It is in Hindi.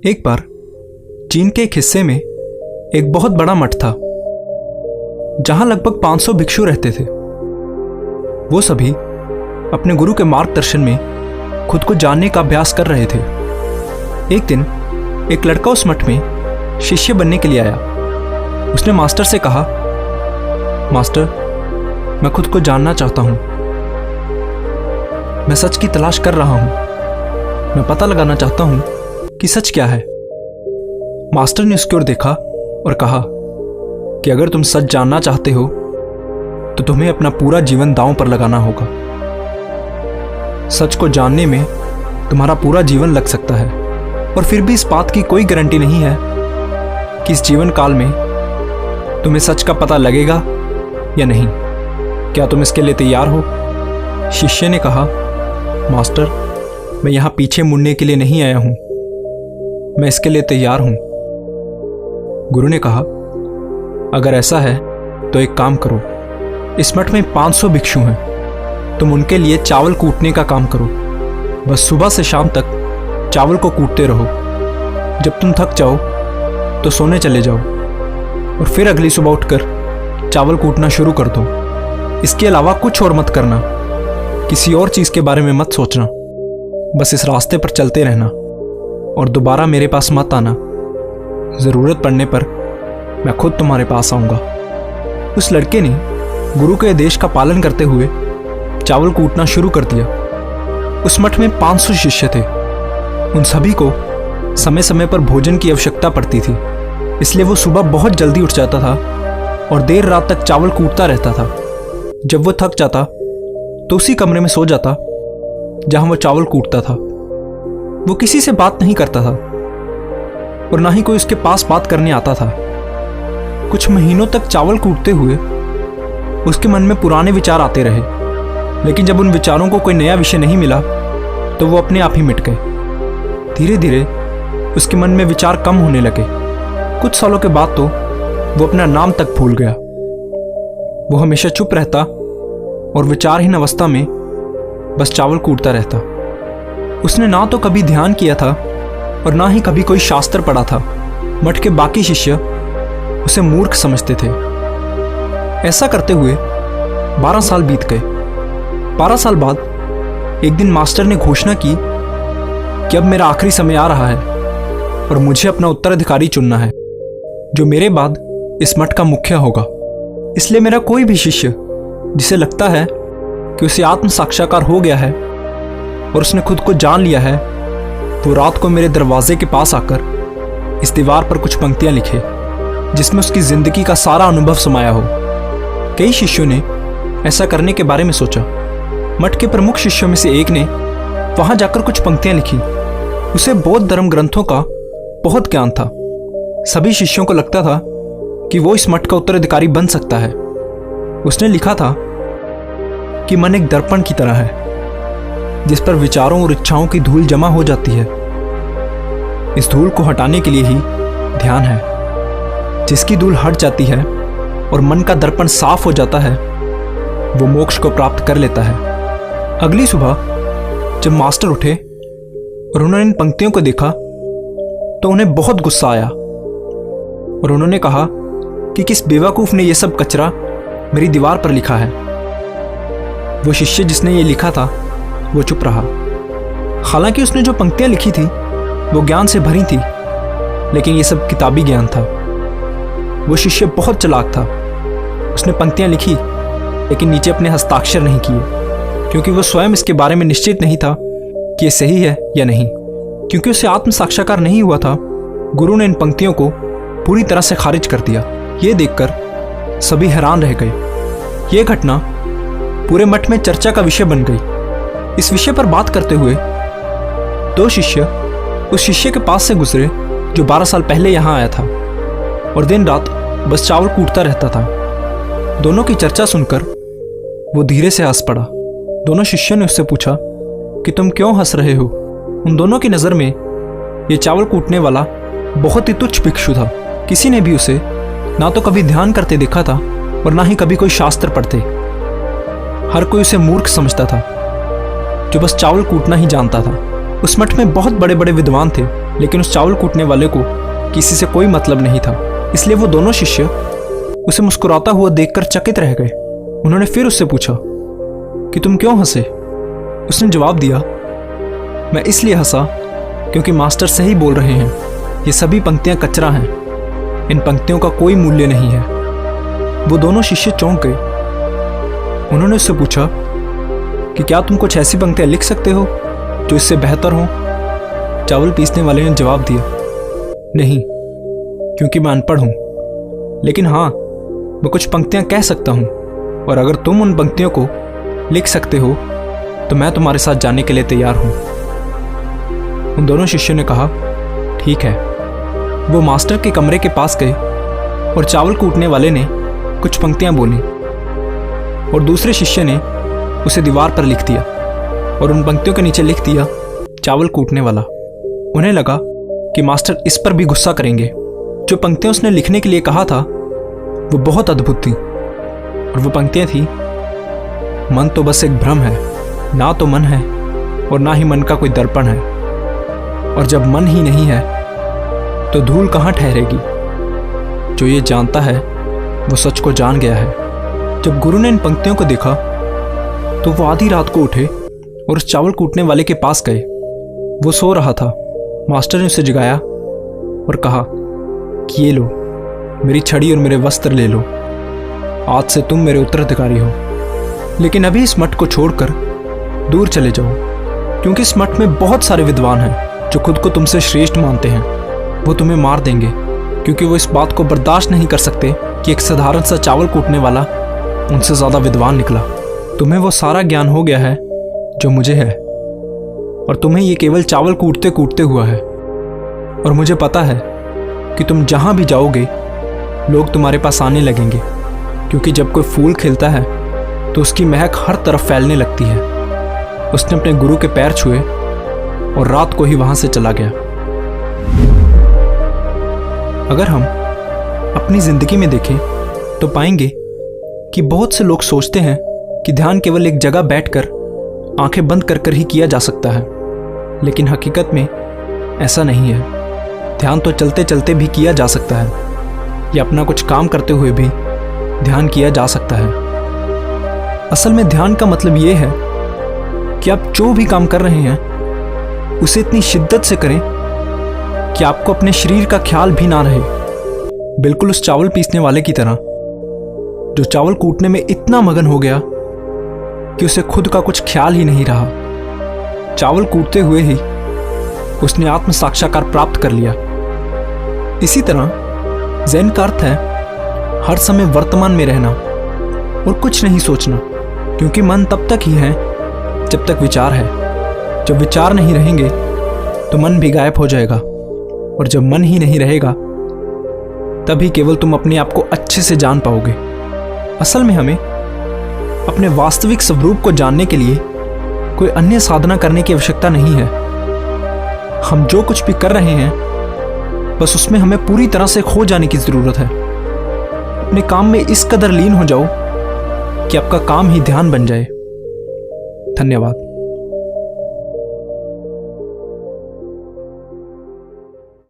एक बार चीन के एक हिस्से में एक बहुत बड़ा मठ था जहां लगभग 500 भिक्षु रहते थे। वो सभी अपने गुरु के मार्गदर्शन में खुद को जानने का अभ्यास कर रहे थे। एक दिन एक लड़का उस मठ में शिष्य बनने के लिए आया। उसने मास्टर से कहा, मास्टर, मैं खुद को जानना चाहता हूं। मैं सच की तलाश कर रहा हूं। मैं पता लगाना चाहता हूं कि सच क्या है। मास्टर ने उसकी ओर देखा और कहा कि अगर तुम सच जानना चाहते हो तो तुम्हें अपना पूरा जीवन दांव पर लगाना होगा। सच को जानने में तुम्हारा पूरा जीवन लग सकता है और फिर भी इस बात की कोई गारंटी नहीं है कि इस जीवन काल में तुम्हें सच का पता लगेगा या नहीं। क्या तुम इसके लिए तैयार हो? शिष्य ने कहा, मास्टर, मैं यहां पीछे मुड़ने के लिए नहीं आया हूं। मैं इसके लिए तैयार हूं। गुरु ने कहा, अगर ऐसा है तो एक काम करो। इस मठ में 500 भिक्षु हैं। तुम उनके लिए चावल कूटने का काम करो। बस सुबह से शाम तक चावल को कूटते रहो। जब तुम थक जाओ तो सोने चले जाओ और फिर अगली सुबह उठकर चावल कूटना शुरू कर दो। इसके अलावा कुछ और मत करना। किसी और चीज के बारे में मत सोचना। बस इस रास्ते पर चलते रहना और दोबारा मेरे पास मत आना। जरूरत पड़ने पर मैं खुद तुम्हारे पास आऊंगा। उस लड़के ने गुरु के आदेश का पालन करते हुए चावल कूटना शुरू कर दिया। उस मठ में 500 शिष्य थे। उन सभी को समय समय पर भोजन की आवश्यकता पड़ती थी, इसलिए वो सुबह बहुत जल्दी उठ जाता था और देर रात तक चावल कूटता रहता था। जब वो थक जाता तो उसी कमरे में सो जाता जहां वो चावल कूटता था। वो किसी से बात नहीं करता था और ना ही कोई उसके पास बात करने आता था। कुछ महीनों तक चावल कूटते हुए उसके मन में पुराने विचार आते रहे, लेकिन जब उन विचारों को कोई नया विषय नहीं मिला तो वो अपने आप ही मिट गए। धीरे धीरे उसके मन में विचार कम होने लगे। कुछ सालों के बाद तो वो अपना नाम तक भूल गया। वो हमेशा चुप रहता और विचारहीन अवस्था में बस चावल कूटता रहता। उसने ना तो कभी ध्यान किया था और ना ही कभी कोई शास्त्र पढ़ा था। मठ के बाकी शिष्य उसे मूर्ख समझते थे। ऐसा करते हुए 12 साल बीत गए। 12 साल बाद एक दिन मास्टर ने घोषणा की कि अब मेरा आखिरी समय आ रहा है और मुझे अपना उत्तराधिकारी चुनना है जो मेरे बाद इस मठ का मुखिया होगा। इसलिए मेरा कोई भी शिष्य जिसे लगता है कि उसे आत्म साक्षात्कार हो गया है और उसने खुद को जान लिया है, वो रात को मेरे दरवाजे के पास आकर इस दीवार पर कुछ पंक्तियां लिखे जिसमें उसकी जिंदगी का सारा अनुभव समाया हो। कई शिष्यों ने ऐसा करने के बारे में सोचा। मठ के प्रमुख शिष्यों में से एक ने वहां जाकर कुछ पंक्तियां लिखी। उसे बौद्ध धर्म ग्रंथों का बहुत ज्ञान था। सभी शिष्यों को लगता था कि वो इस मठ का उत्तराधिकारी बन सकता है। उसने लिखा था कि मन एक दर्पण की तरह है जिस पर विचारों और इच्छाओं की धूल जमा हो जाती है। इस धूल को हटाने के लिए ही ध्यान है। जिसकी धूल हट जाती है और मन का दर्पण साफ हो जाता है, वो मोक्ष को प्राप्त कर लेता है। अगली सुबह जब मास्टर उठे और उन्होंने इन पंक्तियों को देखा तो उन्हें बहुत गुस्सा आया और उन्होंने कहा कि किस बेवकूफ ने यह सब कचरा मेरी दीवार पर लिखा है। वो शिष्य जिसने ये लिखा था वो चुप रहा। हालांकि उसने जो पंक्तियां लिखी थी वो ज्ञान से भरी थी, लेकिन ये सब किताबी ज्ञान था। वो शिष्य बहुत चालाक था। उसने पंक्तियां लिखी लेकिन नीचे अपने हस्ताक्षर नहीं किए, क्योंकि वो स्वयं इसके बारे में निश्चित नहीं था कि ये सही है या नहीं। क्योंकि उसे आत्म साक्षात्कार नहीं हुआ था, गुरु ने इन पंक्तियों को पूरी तरह से खारिज कर दिया। ये देखकर सभी हैरान रह गए। ये घटना पूरे मठ में चर्चा का विषय बन गई। इस विषय पर बात करते हुए 2 शिष्य उस शिष्य के पास से गुजरे जो 12 साल पहले यहाँ आया था और दिन रात बस चावल कूटता रहता था। दोनों की चर्चा सुनकर वो धीरे से हंस पड़ा। दोनों शिष्यों ने उससे पूछा कि तुम क्यों हंस रहे हो? उन दोनों की नज़र में ये चावल कूटने वाला बहुत ही तुच्छ भिक्षु था। किसी ने भी उसे ना तो कभी ध्यान करते देखा था और ना ही कभी कोई शास्त्र पढ़ते। हर कोई उसे मूर्ख समझता था जो बस चावल कूटना ही जानता था। उस मठ में बहुत बड़े बड़े विद्वान थे लेकिन उस चावल कूटने वाले को किसी से कोई मतलब नहीं था, इसलिए वो दोनों शिष्य उसे मुस्कुराता हुआ देखकर चकित रह गए। उन्होंने फिर उससे पूछा कि तुम क्यों हंसे? उसने जवाब दिया, मैं इसलिए हंसा क्योंकि मास्टर सही बोल रहे हैं, ये सभी पंक्तियां कचरा हैं, इन पंक्तियों का कोई मूल्य नहीं है। वो दोनों शिष्य चौंक गए। उन्होंने उससे पूछा कि क्या तुम कुछ ऐसी पंक्तियां लिख सकते हो जो इससे बेहतर हो? चावल पीसने वाले ने जवाब दिया, नहीं, क्योंकि मैं अनपढ़ हूं, लेकिन हाँ, मैं कुछ पंक्तियां कह सकता हूं, और अगर तुम उन पंक्तियों को लिख सकते हो तो मैं तुम्हारे साथ जाने के लिए तैयार हूं। उन दोनों शिष्यों ने कहा, ठीक है। वो मास्टर के कमरे के पास गए और चावल कूटने वाले ने कुछ पंक्तियां बोली और दूसरे शिष्य ने उसे दीवार पर लिख दिया और उन पंक्तियों के नीचे लिख दिया, चावल कूटने वाला। उन्हें लगा कि मास्टर इस पर भी गुस्सा करेंगे। जो पंक्तियां उसने लिखने के लिए कहा था वो बहुत अद्भुत थी, और वो पंक्तियां थी, मन तो बस एक भ्रम है, ना तो मन है और ना ही मन का कोई दर्पण है, और जब मन ही नहीं है तो धूल कहाँ ठहरेगी। जो ये जानता है वो सच को जान गया है। जब गुरु ने इन पंक्तियों को देखा तो वो आधी रात को उठे और उस चावल कूटने वाले के पास गए। वो सो रहा था। मास्टर ने उसे जगाया और कहा कि ये लो, मेरी छड़ी और मेरे वस्त्र ले लो, आज से तुम मेरे उत्तराधिकारी हो, लेकिन अभी इस मठ को छोड़कर दूर चले जाओ, क्योंकि इस मठ में बहुत सारे विद्वान हैं जो खुद को तुमसे श्रेष्ठ मानते हैं। वो तुम्हें मार देंगे, क्योंकि वो इस बात को बर्दाश्त नहीं कर सकते कि एक साधारण सा चावल कूटने वाला उनसे ज़्यादा विद्वान निकला। तुम्हें वो सारा ज्ञान हो गया है जो मुझे है, और तुम्हें ये केवल चावल कूटते कूटते हुआ है। और मुझे पता है कि तुम जहाँ भी जाओगे लोग तुम्हारे पास आने लगेंगे, क्योंकि जब कोई फूल खिलता है तो उसकी महक हर तरफ फैलने लगती है। उसने अपने गुरु के पैर छुए और रात को ही वहां से चला गया। अगर हम अपनी जिंदगी में देखें तो पाएंगे कि बहुत से लोग सोचते हैं कि ध्यान केवल एक जगह बैठकर आंखें बंद कर कर ही किया जा सकता है, लेकिन हकीकत में ऐसा नहीं है। ध्यान तो चलते चलते भी किया जा सकता है, या अपना कुछ काम करते हुए भी ध्यान किया जा सकता है। असल में ध्यान का मतलब यह है कि आप जो भी काम कर रहे हैं उसे इतनी शिद्दत से करें कि आपको अपने शरीर का ख्याल भी ना रहे। बिल्कुल उस चावल पीसने वाले की तरह, जो चावल कूटने में इतना मगन हो गया कि उसे खुद का कुछ ख्याल ही नहीं रहा। चावल कूटते हुए ही उसने आत्म साक्षात्कार प्राप्त कर लिया। इसी तरह ज़ेन का अर्थ है हर समय वर्तमान में रहना और कुछ नहीं सोचना, क्योंकि मन तब तक ही है जब तक विचार है। जब विचार नहीं रहेंगे तो मन भी गायब हो जाएगा, और जब मन ही नहीं रहेगा तभी केवल तुम अपने आप को अच्छे से जान पाओगे। असल में हमें अपने वास्तविक स्वरूप को जानने के लिए कोई अन्य साधना करने की आवश्यकता नहीं है। हम जो कुछ भी कर रहे हैं बस उसमें हमें पूरी तरह से खो जाने की जरूरत है। अपने काम में इस कदर लीन हो जाओ कि आपका काम ही ध्यान बन जाए। धन्यवाद।